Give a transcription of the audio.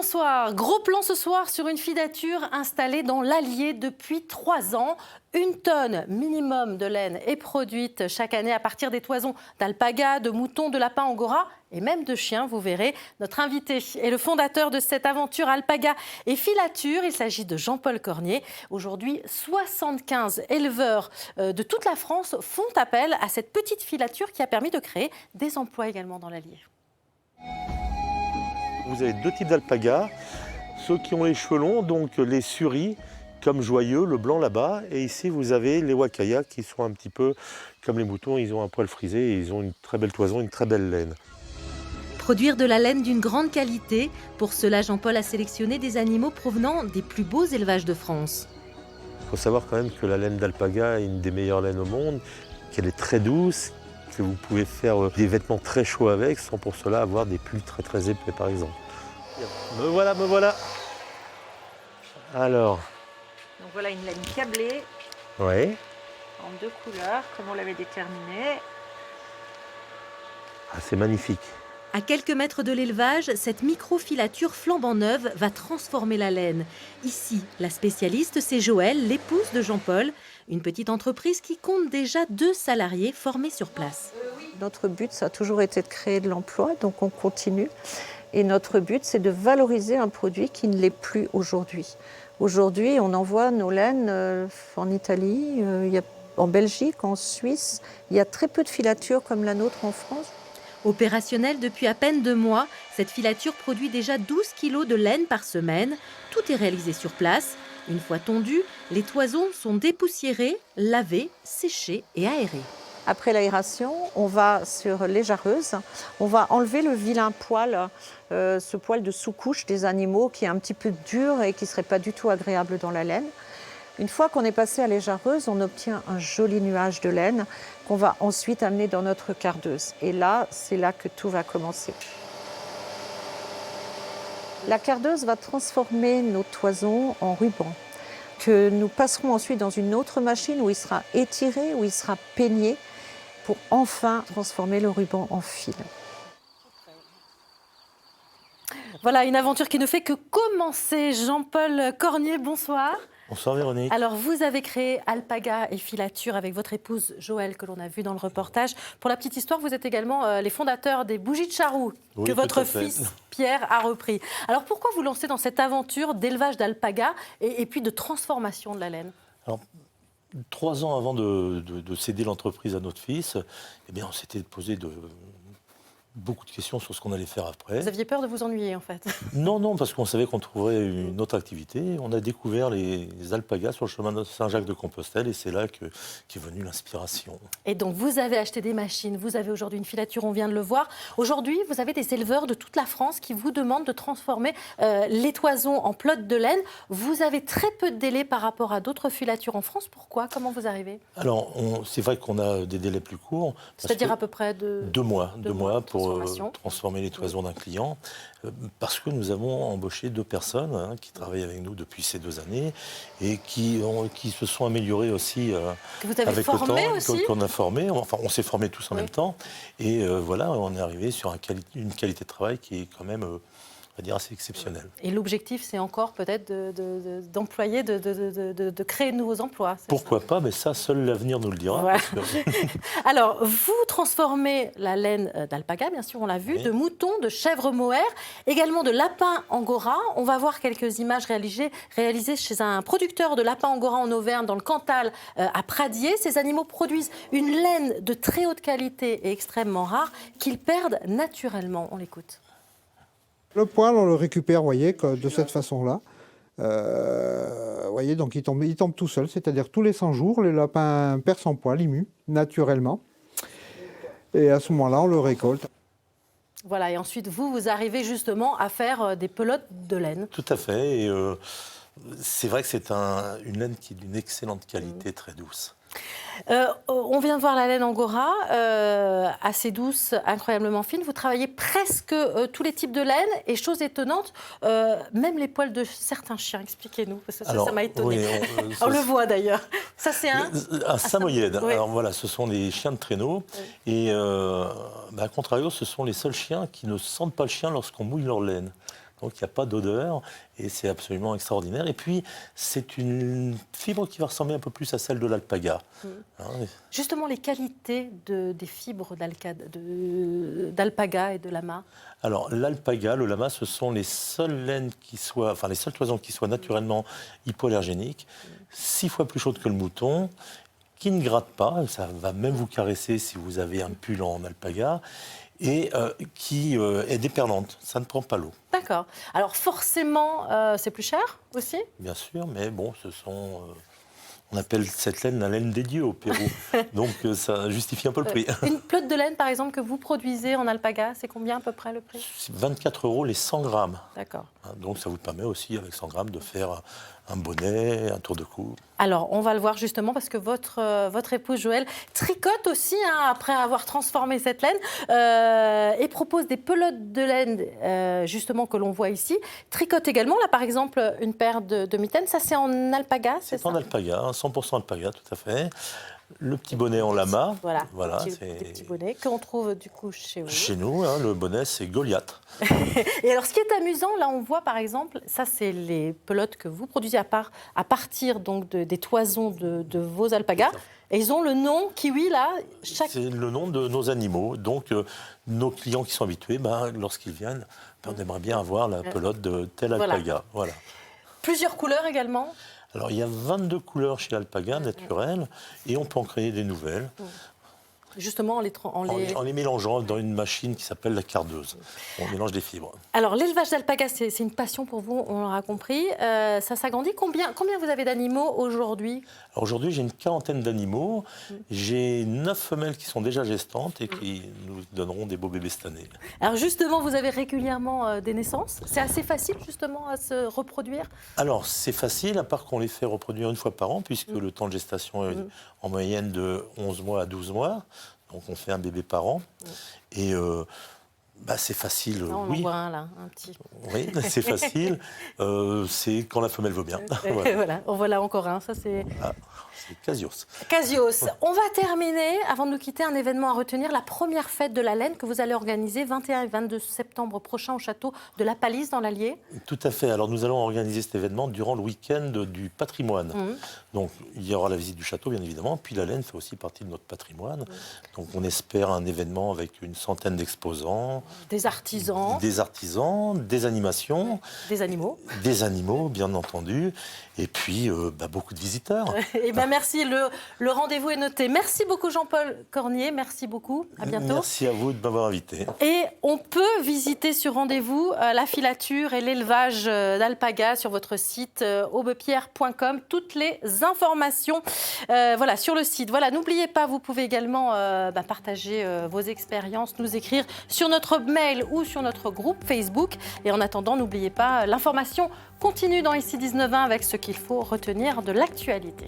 Bonsoir, gros plan ce soir sur une filature installée dans l'Allier depuis 3 ans. 1 tonne minimum de laine est produite chaque année à partir des toisons d'alpaga, de moutons, de lapins angora et même de chiens, vous verrez. Notre invité est le fondateur de cette aventure alpaga et filature. Il s'agit de Jean-Paul Cornier. Aujourd'hui, 75 éleveurs de toute la France font appel à cette petite filature qui a permis de créer des emplois également dans l'Allier. Vous avez 2 types d'alpagas, ceux qui ont les cheveux longs, donc les suris, comme Joyeux, le blanc là-bas. Et ici, vous avez les wakayas qui sont un petit peu comme les moutons, ils ont un poil frisé et ils ont une très belle toison, une très belle laine. Produire de la laine d'une grande qualité, pour cela Jean-Paul a sélectionné des animaux provenant des plus beaux élevages de France. Il faut savoir quand même que la laine d'alpaga est une des meilleures laines au monde, qu'elle est très douce, que vous pouvez faire des vêtements très chauds avec, sans pour cela avoir des pulls très très épais par exemple. Me voilà, me voilà. Alors. Donc voilà une laine câblée, Oui. en 2 couleurs, comme on l'avait déterminé. Ah, c'est magnifique. À quelques mètres de l'élevage, cette micro-filature flambant neuve va transformer la laine. Ici, la spécialiste, c'est Joëlle, l'épouse de Jean-Paul, une petite entreprise qui compte déjà 2 salariés formés sur place. Notre but, ça a toujours été de créer de l'emploi, donc on continue. Et notre but, c'est de valoriser un produit qui ne l'est plus aujourd'hui. Aujourd'hui, on envoie nos laines en Italie, en Belgique, en Suisse. Il y a très peu de filatures comme la nôtre en France. Opérationnelle depuis à peine 2 mois, cette filature produit déjà 12 kilos de laine par semaine. Tout est réalisé sur place. Une fois tondues, les toisons sont dépoussiérées, lavées, séchées et aérées. Après l'aération, on va sur les jarreuses. On va enlever le vilain poil, ce poil de sous-couche des animaux qui est un petit peu dur et qui ne serait pas du tout agréable dans la laine. Une fois qu'on est passé à l'éjarreuse, on obtient un joli nuage de laine qu'on va ensuite amener dans notre cardeuse. Et là, c'est là que tout va commencer. La cardeuse va transformer nos toisons en rubans que nous passerons ensuite dans une autre machine où il sera étiré, où il sera peigné pour enfin transformer le ruban en fil. Voilà, une aventure qui ne fait que commencer. Jean-Paul Cornier, bonsoir. Bonsoir Véronique. Alors, vous avez créé Alpaga et Filature avec votre épouse Joëlle, que l'on a vu dans le reportage. Pour la petite histoire, vous êtes également les fondateurs des bougies de charroux, Oui, que votre tout à fait. fils Pierre a repris. Alors, pourquoi vous lancez dans cette aventure d'élevage d'alpaga et puis de transformation de la laine? Alors, 3 ans avant de céder l'entreprise à notre fils, eh bien, on s'était posé beaucoup de questions sur ce qu'on allait faire après. Vous aviez peur de vous ennuyer, en fait? Non, parce qu'on savait qu'on trouverait une autre activité. On a découvert les alpagas sur le chemin de Saint-Jacques-de-Compostelle et c'est là qu'est venue l'inspiration. Et donc, vous avez acheté des machines, vous avez aujourd'hui une filature, on vient de le voir. Aujourd'hui, vous avez des éleveurs de toute la France qui vous demandent de transformer les toisons en pelote de laine. Vous avez très peu de délai par rapport à d'autres filatures en France. Pourquoi? Comment vous arrivez? Alors, c'est vrai qu'on a des délais plus courts. C'est-à-dire à peu près 2 mois. 2 mois pour transformer les toisons d'un client. Parce que nous avons embauché 2 personnes qui travaillent avec nous depuis ces 2 années et qui se sont améliorées aussi que vous avez avec formé le temps, aussi qu'on a formé. Enfin, on s'est formés tous en même temps. Et voilà, on est arrivé sur une qualité de travail qui est quand même, on va dire, assez exceptionnelle. Et l'objectif, c'est encore peut-être d'employer, de créer de nouveaux emplois. Pourquoi pas, mais ça, seul l'avenir nous le dira. Ouais. Parce que... Alors, vous transformez la laine d'alpaga, bien sûr, on l'a vu, Oui. de moutons, de chèvres mohair, également de lapins angora. On va voir quelques images réalisées chez un producteur de lapins angora en Auvergne, dans le Cantal, à Pradier. Ces animaux produisent une laine de très haute qualité et extrêmement rare qu'ils perdent naturellement. On l'écoute. Le poil, on le récupère, vous voyez, de cette façon-là. Vous voyez, donc il tombe tout seul, c'est-à-dire tous les 100 jours, le lapin perd son poil, il mue naturellement. Et à ce moment-là, on le récolte. Voilà, et ensuite, vous arrivez justement à faire des pelotes de laine. Tout à fait. Et c'est vrai que c'est une laine qui est d'une excellente qualité, très douce. On vient de voir la laine angora, assez douce, incroyablement fine. Vous travaillez presque tous les types de laine et chose étonnante, même les poils de certains chiens. Expliquez-nous, parce que ça m'a étonné. Oui, on le voit d'ailleurs. Ça, c'est un samoyède. Oui. Alors voilà, ce sont des chiens de traîneau. Oui. Et à contrario, ce sont les seuls chiens qui ne sentent pas le chien lorsqu'on mouille leur laine. Donc il n'y a pas d'odeur et c'est absolument extraordinaire. Et puis c'est une fibre qui va ressembler un peu plus à celle de l'alpaga. Hein, Justement, les qualités des fibres d'alpaga et de lama. alors l'alpaga, le lama, ce sont les seules laines les seules toisons qui soient naturellement hypoallergéniques, 6 fois plus chaudes que le mouton, qui ne grattent pas, ça va même vous caresser si vous avez un pull en alpaga, et qui est déperlante, ça ne prend pas l'eau. D'accord. Alors forcément, c'est plus cher aussi? Bien sûr, mais bon, on appelle cette laine la laine des dieux au Pérou, donc ça justifie un peu le prix. Une pelote de laine, par exemple, que vous produisez en alpaga, c'est combien à peu près le prix? 24 € les 100 grammes. D'accord. Donc ça vous permet aussi, avec 100 grammes, de faire un bonnet, un tour de cou. Alors, on va le voir justement parce que votre épouse Joëlle tricote aussi, hein, après avoir transformé cette laine, et propose des pelotes de laine, justement, que l'on voit ici. Tricote également, là, par exemple, une paire de mitaines. Ça, c'est en alpaga, c'est ça? C'est en alpaga, 100% alpaga, tout à fait. Le petit bonnet en lama. Voilà, des petits bonnets qu'on trouve du coup chez vous. Chez nous, hein, le bonnet, c'est Goliath. Et alors, ce qui est amusant, là, on voit par exemple, ça, c'est les pelotes que vous produisez à partir donc des toisons de vos alpagas. Et ils ont le nom kiwi, là. C'est le nom de nos animaux. Donc, nos clients qui sont habitués, lorsqu'ils viennent, on aimerait bien avoir la pelote de tel alpaga. Voilà. Plusieurs couleurs également. Alors, il y a 22 couleurs chez Alpaga, naturelles, et on peut en créer des nouvelles. Justement, en les mélangeant dans une machine qui s'appelle la cardeuse. On mélange des fibres. Alors, l'élevage d'alpaga, c'est une passion pour vous, on l'aura compris. Ça s'agrandit. Combien vous avez d'animaux aujourd'hui? Alors aujourd'hui, j'ai une quarantaine d'animaux. J'ai 9 femelles qui sont déjà gestantes et qui nous donneront des beaux bébés cette année. Alors justement, vous avez régulièrement des naissances. C'est assez facile, justement, à se reproduire? Alors, c'est facile, à part qu'on les fait reproduire une fois par an, puisque le temps de gestation est en moyenne de 11 mois à 12 mois. Donc, on fait un bébé par an. Et c'est facile, on oui. en voit un, là, un petit. Oui, c'est facile. C'est quand la femelle veut bien. Voilà, en voilà encore un. Ça, c'est... C'est Casios. Casios. On va terminer, avant de nous quitter, un événement à retenir, la première fête de la laine que vous allez organiser 21 et 22 septembre prochain au château de La Palisse dans l'Allier. Tout à fait. Alors nous allons organiser cet événement durant le week-end du patrimoine. Donc il y aura la visite du château bien évidemment, puis la laine fait aussi partie de notre patrimoine. Donc on espère un événement avec une centaine d'exposants. Des artisans. Des animations. Des animaux. Des animaux bien entendu. Et puis beaucoup de visiteurs. Eh bien, merci, le rendez-vous est noté. Merci beaucoup Jean-Paul Cornier, merci beaucoup, à bientôt. Merci à vous de m'avoir invité. Et on peut visiter sur rendez-vous la filature et l'élevage d'alpaga sur votre site aubepierre.com. Toutes les informations sur le site. Voilà, n'oubliez pas, vous pouvez également partager vos expériences, nous écrire sur notre mail ou sur notre groupe Facebook. Et en attendant, n'oubliez pas, l'information continue dans Ici 19 avec ce qu'il faut retenir de l'actualité.